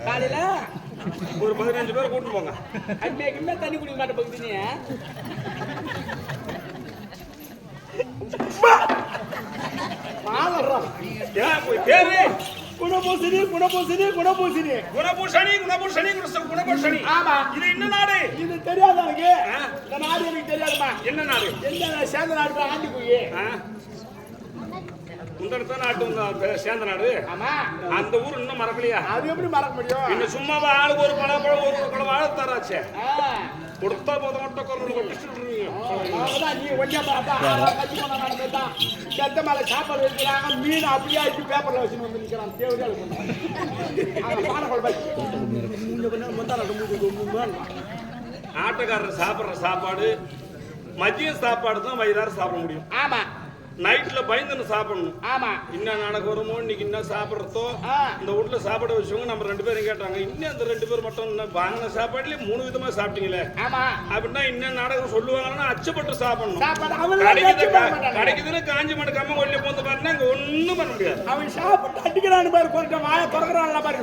காலையில ஒரு 15 பேரை கூட்டு போங்க. அன்னைக்குமே தண்ணி குடிக்க மாட்டேன் பகுதி நீ குணபூசணி குணபூசணி குணபூசணி குணபூஷணி குணபூஷணி குணபூஷணி. ஆமா. இது என்ன நாடு? இது தெரியாது எனக்கு. இந்த நாடு எனக்கு தெரியாதுமா. என்ன நாடு? எந்த சேர்ந்த நாடு ஆண்டி போய் உண்டத்த நாட்டு சேர்ந்த நாடு. ஆமா. அந்த ஊர் இன்னும் மறக்கலையா? அது எப்படி மறக்க முடியும்? இன்னும் சும்மாவா ஆளுக்கு ஒரு பழம் ஒரு குடம் வாழ தராச்சே. கொடுத்தா போத மட்டும் கொண்டு நீ ஒன்றியம் செத்த மேல சாப்பாடு வைக்கிறாங்க. மீன் அப்படியே ஆயிட்டு பேப்பர்ல வச்சு வந்து நிக்கிறான். ஆட்டக்காரர் சாப்பிடுற சாப்பாடு மதிய சாப்பாடு தான் வயிறார சாப்பிட முடியும். ஆமா. நைட்ல பயந்துன்னு சாப்பிடணும். ஆமா. இன்னும் நடக்க வருமோ இன்னைக்கு என்ன சாப்பிடுறதோ இந்த வீட்டுல சாப்பாடு வச்சவங்க நம்ம 2 பேரும் கேட்டாங்க. இன்னும் அந்த 2 பேர் மட்டும் வாங்கின சாப்பாடுலயே 3 விதமா சாப்பிட்டீங்களே அப்படின்னா இன்னும் நாடகம் சொல்லுவாங்கன்னா அச்சப்பட்டு சாப்பிடணும். கிடைக்குதுன்னு காஞ்சி மட்டும் கம்ம கொல்ல போந்து பாருன்னா இங்க ஒண்ணும் பண்ண முடியாது. அவன் சாப்பிட்டு அடிக்கிறான்னு பாரு. கொஞ்சம் வாய திறக்கிறான் பாரு.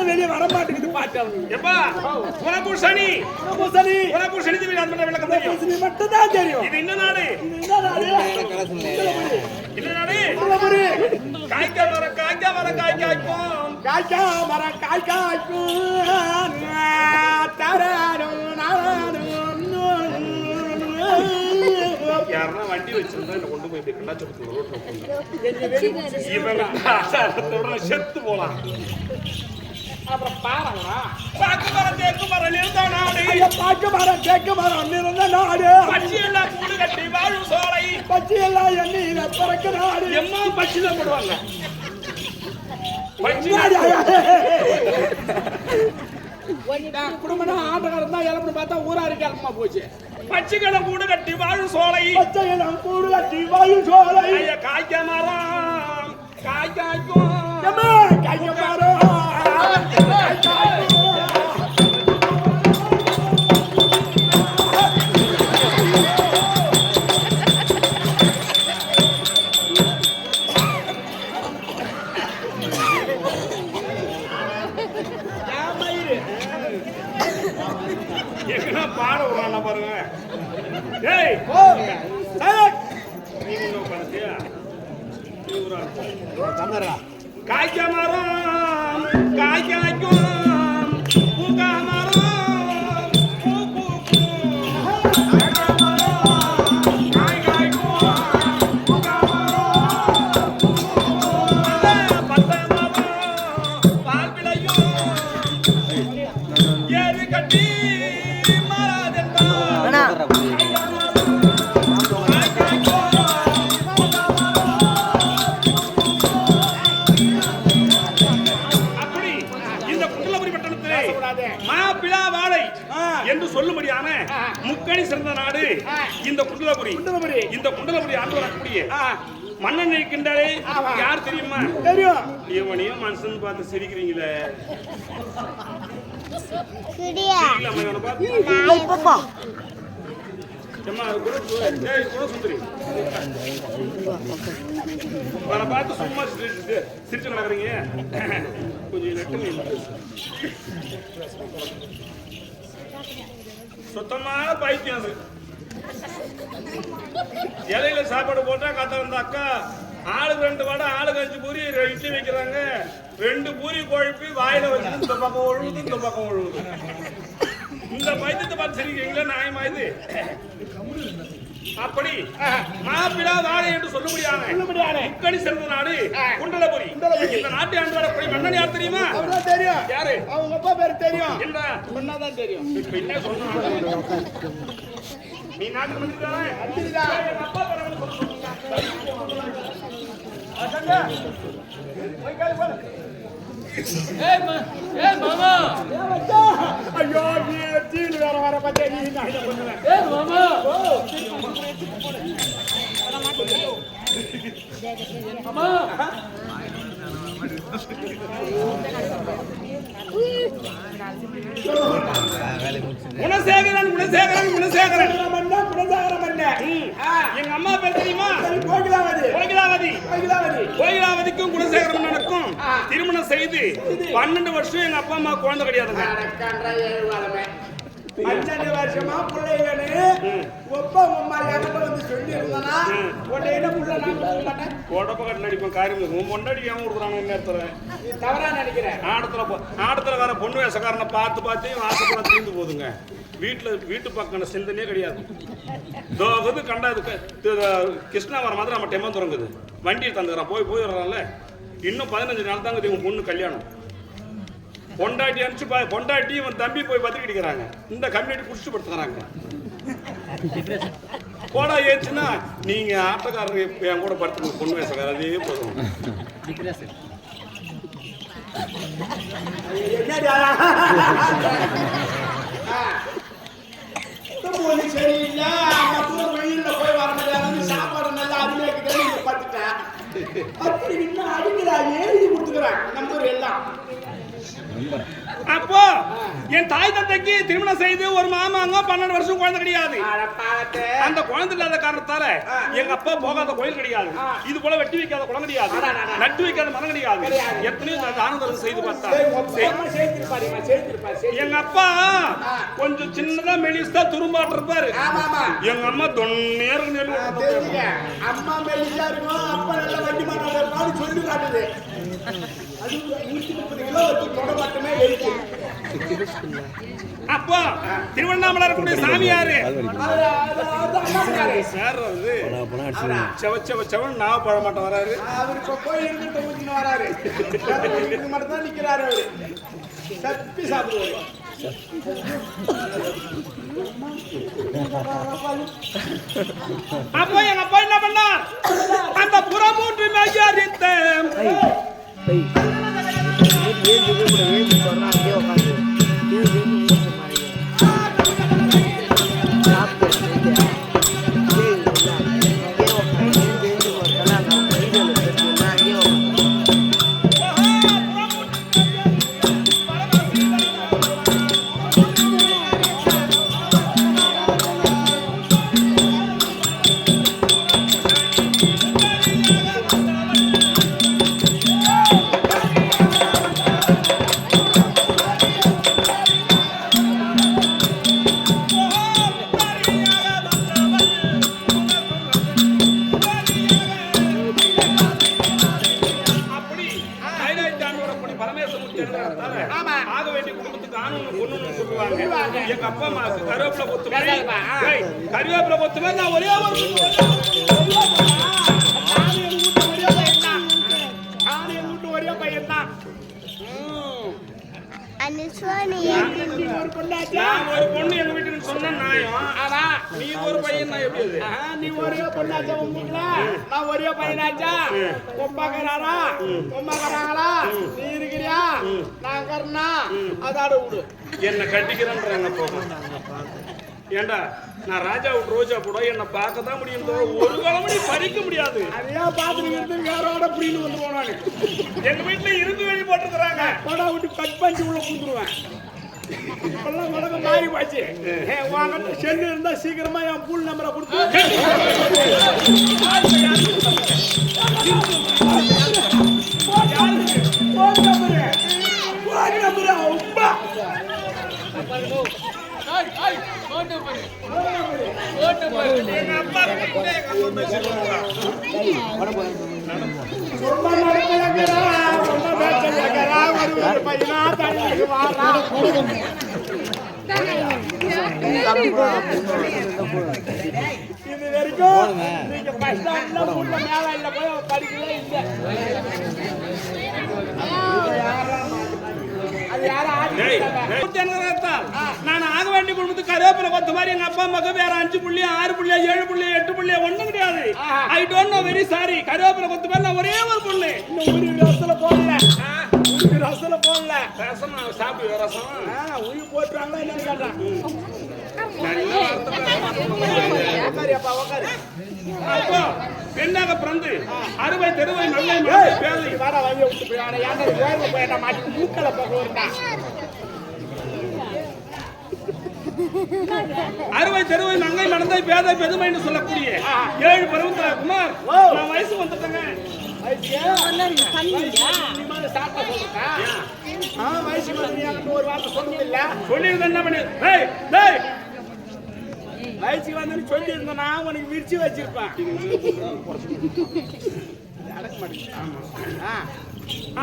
வெளியே வர மாட்டேங்குது மட்டும் தான் தெரியும். இது என்ன நாடு? காய்க்கா மரம் காய்க்கா மரம் காய்க்காய்க்கும் காய்க்கா மரம் காய்க்காய்க்கும் யாருன்னா வண்டி வச்சிருந்தா கொண்டு போய் செத்து போலாம். அப்புறம் பாருங்களா பாக்கு மரம் தேக்கு மரம் இருந்த நாடு. பாக்கு மரம் தேக்கு மரம் இருந்த நாடு. பச்சி எல்லாம் கூடு கட்டி வாழும் சோலை. பச்சி எல்லாம் எண்ணெயில பிறக்க நாடு. எம்மா பச்சி தான் போடுவாங்க. குடும்பம் ஆட்டக்காரன் தான் இளம்பு பார்த்தா ஊராருக்கு இறக்கமா போச்சு. பச்சைக்கிழம் கூடு கட்டி வாழும் சோலை. பச்சைக்கிழம் கூடு கட்டி வாழும் சோலை. காய்க்க மரம் காய்க்காய்க்கும் காய்க்க மரம் பாட விடுறான் பாருங்க. காய்க்க மரம் காய்க்காய்க்கும் பூக்கா மரம் பூ பத்த மரம் பால் விளையும் ஏறி கட்டி என்று சொல்லும்படியான முக்கணி சிறந்த நாடு இந்த குண்டலபுரி. இந்த குண்டலபுரி ஆண்டு வரக்கூடிய மன்னன் இருக்கின்றாரே யார் தெரியுமா? தெரியும். இவனையும் மனுஷன் பார்த்து சிரிக்கிறீங்களே. பார்த்து சும்மா சிரிச்சு நடக்கிறீங்க. கொஞ்சம் சுத்தமான பைத்தியம் அது. இலையில சாப்பாடு போட்டா கத்த வந்த அக்கா ஆளுக்கு 2 வடை ஆளுக்கு 5 பூரி இட்லி வைக்கிறாங்க. 2 பூரி குழப்பி வாயில வச்சு இந்த பக்கம் ஒழுகுது இந்த பக்கம் ஒழுகுது. இந்த பைத்தியத்தை பார்த்து சிரிக்கிறீங்களா? நியாயமா இது? அப்படி மாப்பிளா வாழை என்று சொல்லும்படியான முக்கணி சிறந்த நாடு குண்டலபுரி. இந்த நாட்டை ஆண்டு வரக்கூடிய மன்னன் யார் தெரியுமா? தெரியும். யாரு? அவங்க அப்பா பேரு தெரியும். என்ன சொன்னாதான் தெரியும். இப்ப என்ன சொன்ன நீ நாட்டு மந்திரிதானே? அப்பா மாமா ஐயோ நீ டீல் வர பத்தி நீ என்ன பண்ணுவ? மாமா குணசேகரன் குணசேகரன் குணசேகரன் குணசேகரன். எங்க அம்மா பேர் தெரியுமா? கோகிலாவதி. கோயிலாவதிக்கும் குலசேகரம் நடக்கும் திருமணம் செய்து 12 வருஷம் எங்க அப்பா அம்மா குழந்தை கிடையாதுங்க. 12 வருஷமா பிள்ளைகளே ஒப்ப உம்மா என்கிட்ட வந்து சொல்லி இருந்தானா உடனே என்ன புள்ள நான் கொடுக்க மாட்டேன். உடப்ப கட்டு நடிப்பேன் காரியம் உன் முன்னாடி ஏன் கொடுக்குறாங்க நேரத்தில் நீ தவறா நினைக்கிறேன். ஆடத்துல வர பொண்ணு வேசக்காரனை பார்த்து ஆசைப்பட தீர்ந்து போதுங்க. வீட்டு பக்கம் சிந்தனையே கிடையாது. தோகுது கண்டாது கிருஷ்ணா வர மாதிரி நம்ம டெம்மன் தொடங்குது வண்டியை தந்துக்கிறான் போய் வர்றான்ல. இன்னும் 15 நாள் தாங்க இவங்க பொண்ணு கல்யாணம். பொண்டாட்டி அனுப்பிச்சு பொண்டாட்டி இவன் தம்பி போய் பத்திரிக்கை அடிக்கிறாங்க. இந்த கம்யூனிட்டி குடிச்சு படுத்துக்கிறாங்க. போடா ஏச்சுன்னா நீங்க ஆட்டக்காரங்க என் கூட படுத்துங்க பொண்ணு வேசக்கார அதே போதும். சரியில்லை வெயில்ல போய் வர முடியாது சாப்பாடு நல்லா அருமையாக்கிட்டே பார்த்துட்டேன். அப்படி இன்னும் அடிக்கிறா எழுதி கொடுத்துக்கிறேன் நம்பர் எல்லாம். அப்போ என் தாய் தந்தைக்கு திருமணம் செய்து ஒரு மாமாங்க 12 வருஷம் குழந்தை கிடையாது. அந்த குழந்தை இல்லாத காரணத்தால எங்க அப்பா போகாத கோயில் கிடையாது. இது போல வெட்டி வைக்காத குளம் கிடையாது. நட்டு வைக்காத மரம் கிடையாது. எத்தனையோ தானதரம் செய்து பார்த்தா எங்க அப்பா கொஞ்சம் சின்னதா மெலிசா துரும்பாட்டு இருப்பாரு. எங்க அம்மா தொன்னேருக்கு நெல் அம்மா மெலிசா இருக்கும் அப்பா நல்லா வண்டி மாட்டாரு சொல்லி காட்டுது. அது 130 கிலோ தொட மட்டுமே வெயிட். அப்போ திருவண்ணாமலை இருக்கக்கூடிய சாமியாரு செவன் நான் பழ மாட்டேன் வராரு. அவர் இப்ப கோயிலுக்கு ஊத்தின்னு வராரு. மட்டும் தான் நிக்கிறாரு. அவரு சப்பி சாப்பிடுவாரு. அப்போ எங்க அப்பா என்ன பண்ணார்? அந்த புறமூன்று மையாரித்த எங்க அப்பா அம்மாவுக்கு கருவேப்பிலை கொத்து மாதிரி நான் ஒரே ஒரே பையன் தான். ஒரு பொண்ணு எங்க வீட்டுக்கு சொன்ன நாயம். நீ ஒரு பையன் தான் எப்படி? நீ ஒரே பொண்ணாச்சா உங்களுக்கு? நான் ஒரே பையனாச்சா? கொம்பாக்கிறாரா கொம்பாக்கிறாங்களா? நீ இருக்கிறியா? நான் கர்ணா அதோட விடு. என்ன கட்டிக்கிறேன்றாங்க போகும். ஏண்டா நான் ராஜா விட்டு ரோஜா கூட என்ன பார்க்க தான் முடியும். ஒரு கிழமணி பறிக்க முடியாது. அதையா பார்த்துட்டு வேறோட புரியுன்னு வந்து போனாங்க. எங்க வீட்டுல இருந்து வெளியே போட்டுக்கிறாங்க. கொடா விட்டு கட் பண்ணி உள்ள கூந்துருவேன். இப்பெல்லாம் உலகம் மாறி போச்சு. வாங்கிட்டு செல்லு இருந்தா சீக்கிரமா என் பூல் நம்பரை கொடுத்து இது வரைக்கும் நீங்க பஸ் ஸ்டாண்ட்ல உள்ள மேல போய் படிக்கவே இல்லை. நான் ஆக வேண்டிய குடும்பத்துக்கு கருவேப்பிலை கொத்த மாதிரி எங்க அப்பா அம்மாக்கு வேற 5 புள்ளி 6 புள்ளி 7 புள்ளி 8 புள்ளி ஒண்ணும் கிடையாது. I don't know very sorry. கருவேப்பிலை கொத்த மாதிரி நான் ஒரே ஒரு புள்ளி. இன்னும் ரசல போடல. ரசல போடல. ரசம் சாப்பிடு ரசம். உயிர் போட்டுறாங்களா என்னன்னு கேட்டான். பெண்ணாக பிறந்து அறுவை தெருவை நல்ல பேதை வர வழியை விட்டு போய் மாட்டி மூக்கல போக அறுவை தெருவை மங்கை மணந்தை பேதை பெருமை என்று சொல்லக்கூடிய 7 பருவத்துல குமார் நான் வயசு வந்துட்டேங்க. வயசு ஒரு வார்த்தை சொன்னதில்ல. சொல்லியிருந்தேன் என்ன பண்ணி வயசுக்கு வந்து சொல்லி இருந்தேன் நான் உனக்கு விரிச்சு வச்சிருப்பேன்.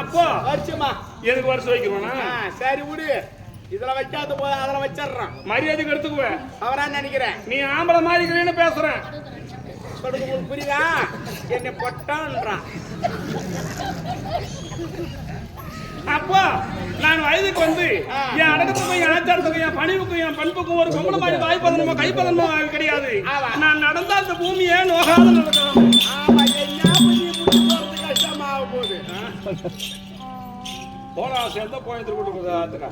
அப்போ வருஷமா எனக்கு வருஷம் வைக்கணும்னா சரி விடு. இதுல வைக்காத போது அதில் வச்சிடுறான். மரியாதைக்கு எடுத்துக்குவேன். அவரா நினைக்கிறேன் நீ ஆம்பளை மாதிரி பேசுறேன். உங்களுக்கு புரியுதா? என்னை பொட்டான்றான். அப்போ நான் வயதுக்கு வந்து என் அடக்கத்துக்கும் என் ஆச்சாரத்துக்கும் என் பணிவுக்கும் என் பண்புக்கும் ஒரு பொம்பளை மாதிரி வாய்ப்பதனமோ கைப்பதனமோ கிடையாது. நான் நடந்தா அந்த பூமியே நோகாத நடக்கணும். கஷ்டமாக போகுது. போனா சேர்ந்தா போயிட்டு கொடுக்குது ஆத்துக்கா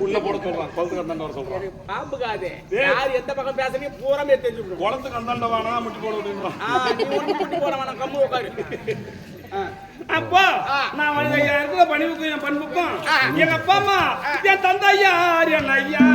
உள்ள போட சொல்றான். குளத்துக்கு அந்தாண்ட வர சொல்றான். பாம்பு காது யார் எந்த பக்கம் பேசுறீங்க பூராமே தெரிஞ்சு குளத்துக்கு அந்தாண்ட வேணா முட்டி போட விடுறான். முட்டி போட வேணாம் கம்மு உட்காரு. அப்பா நான் இருக்கிற பணிவுக்கும் என் பண்புக்கும் எங்க அப்பா அம்மா என் தந்தையார் என் ஐயா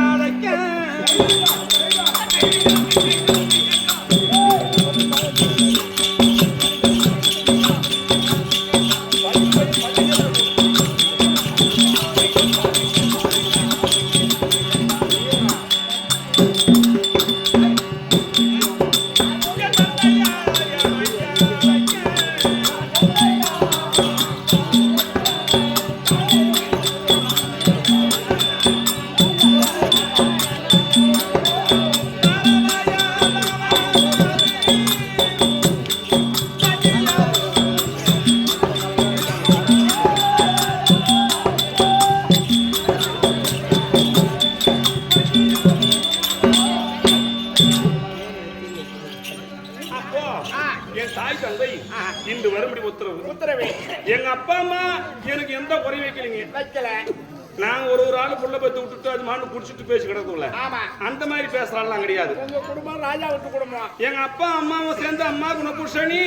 இன்று வரும்படி உத்தரவு. எங்க அப்பா அம்மா எனக்கு எந்த குறை வைக்கல. நாங்க ஒரு ஆளு புள்ள பத்தி விட்டுட்டு அது மாண்டு குடிச்சிட்டு பேசி கிடக்கும்ல அந்த மாதிரி பேசுறாள் கிடையாது. உங்க குடும்பம் ராஜா விட்டு குடும்பம். எங்க அப்பா அம்மாவும் சேர்ந்து அம்மா குணபூஷணி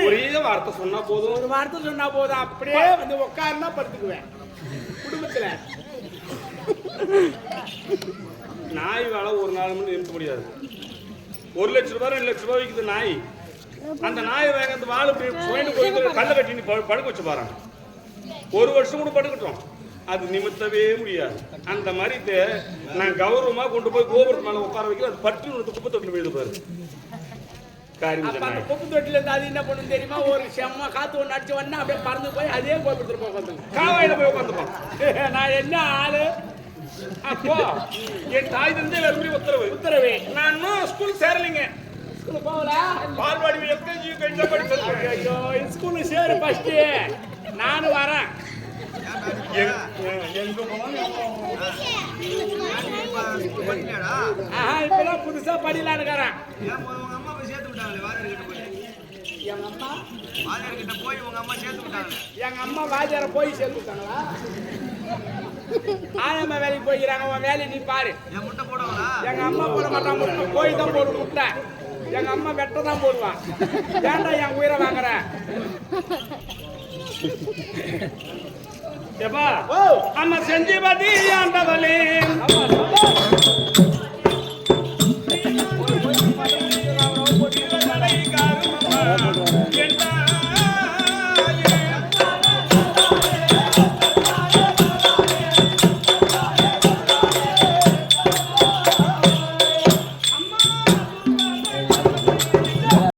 ஒரே வார்த்தை சொன்னா போதும். ஒரு வார்த்தை சொன்னா போதும். அப்படியே வந்து உட்காருன்னா படுத்துக்குவேன். குடும்பத்துல நாய் வேலை ஒரு நாள் மணி நிறுத்த முடியாது. 1 லட்சம் ரூபாய் 2 லட்சம் ரூபாய் விற்குது நாய். அந்த நாயை வேக அந்த வாழை போயிட்டு கல்ல கட்டி படுக்க வச்சு பாருங்க. 1 வருஷம் கூட படுக்கட்டும் அது நிமித்தவே முடியாது. அந்த மாதிரி நான் கௌரவமா கொண்டு போய் கோபுரத்து மேல உட்கார வைக்கிற அது பட்டு குப்பை தொட்டில் விழுது பாரு. குப்பை தொட்டில இருந்து அது என்ன பண்ணும் தெரியுமா? ஒரு செம்ம காத்து ஒண்ணு அடிச்சு வந்தா அப்படியே பறந்து போய் அதே கோபுரத்துல போய் உட்காந்து காவாயில போய் உட்காந்துப்பான். நான் என்ன ஆளு? அப்போ என் தாய் தந்தை வரும்படி உத்தரவு. நான் இன்னும் ஸ்கூல் சேரலைங்க. போகல பால்வாடி எல்கேஜி படிச்சிருக்கேன். ஐயோ ஸ்கூல்ல சேரு ஃபர்ஸ்ட். நானும் வரேன். இப்பதான் புதுசா படிக்கலான்னு இருக்கிறேன். எங்க அம்மா வாஜார போய் சேர்த்து விட்டாங்களா? ஆயம்மா வேலைக்கு போய்க்கிறாங்க. உன் வேலையை நீ பாரு. எங்க அம்மா போட மாட்டான் முட்டை. போய் தான் போடும் முட்டை. எங்க அம்மா வெட்ட தான் போடுவான். ஏன்டா என் உயிரை வாங்குற? ஏப்பா அம்மா செஞ்சு பாத்தி ஆண்டவளே